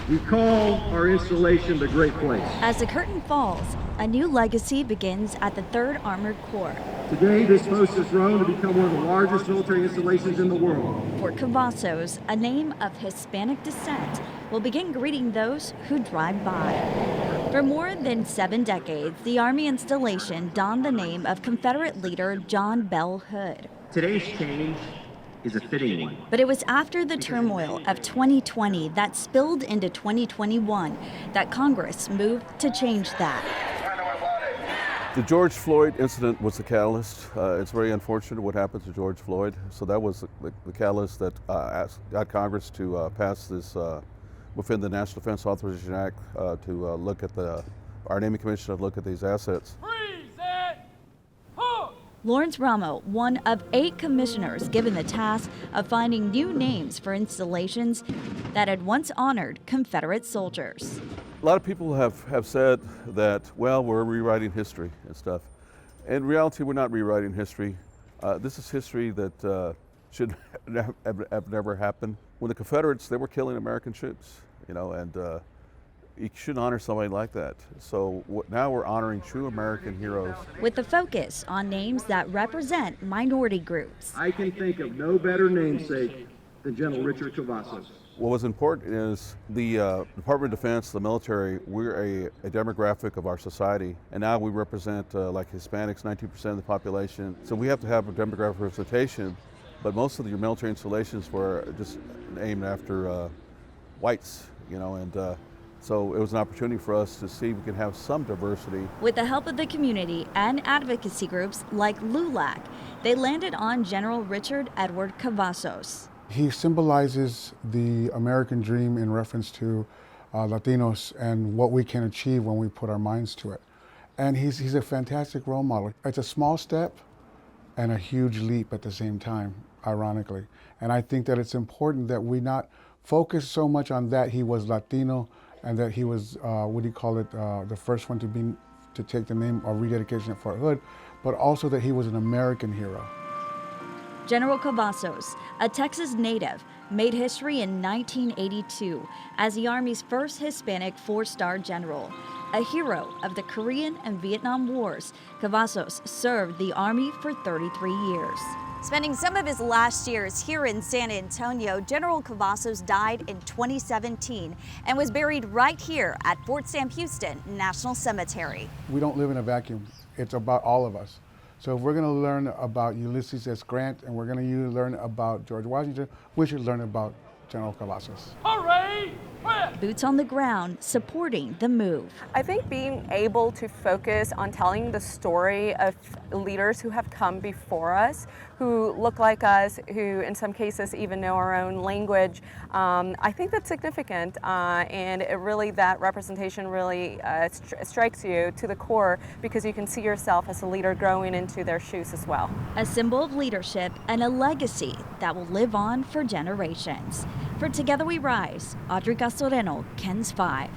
We call our installation the Great Place. As the curtain falls, a new legacy begins at the 3rd Armored Corps. Today, this post has grown to become one of the largest military installations in the world. For Cavazos, a name of Hispanic descent, will begin greeting those who drive by. For more than 7 decades, the Army installation donned the name of Confederate leader John Bell Hood. Today's change is a fitting one. But it was after the turmoil of 2020 that spilled into 2021 that Congress moved to change that. The George Floyd incident was the catalyst. It's very unfortunate what happened to George Floyd. So that was the catalyst that got Congress to pass this within the National Defense Authorization Act to look at our naming commission to look at these assets. Lawrence Ramo, one of 8 commissioners given the task of finding new names for installations that had once honored Confederate soldiers. A lot of people have said that, well, we're rewriting history and stuff. In reality, we're not rewriting history. This is history that should have never happened. When the Confederates, they were killing American troops, and you should honor somebody like that. So now we're honoring true American heroes. With the focus on names that represent minority groups. I can think of no better namesake than General Richard Cavazos. What was important is the Department of Defense, the military, we're a demographic of our society, and now we represent like Hispanics, 19% of the population. So we have to have a demographic representation, but most of the military installations were just named after whites, and so it was an opportunity for us to see if we could have some diversity. With the help of the community and advocacy groups like LULAC, they landed on General Richard Edward Cavazos. He symbolizes the American dream in reference to Latinos and what we can achieve when we put our minds to it. And he's a fantastic role model. It's a small step and a huge leap at the same time, ironically. And I think that it's important that we not focus so much on that he was Latino and that he was, the first one to take the name of rededication at Fort Hood, but also that he was an American hero. General Cavazos, a Texas native, made history in 1982 as the Army's first Hispanic 4-star general. A hero of the Korean and Vietnam Wars, Cavazos served the Army for 33 years. Spending some of his last years here in San Antonio, General Cavazos died in 2017 and was buried right here at Fort Sam Houston National Cemetery. We don't live in a vacuum. It's about all of us. So if we're going to learn about Ulysses S. Grant and we're going to learn about George Washington, we should learn about General Cavazos. Hooray! Boots on the ground, supporting the move. I think being able to focus on telling the story of leaders who have come before us, who look like us, who in some cases even know our own language, I think that's significant, and that representation really strikes you to the core because you can see yourself as a leader growing into their shoes as well. A symbol of leadership and a legacy that will live on for generations. For Together We Rise, Audrey Castoreno, KENS 5.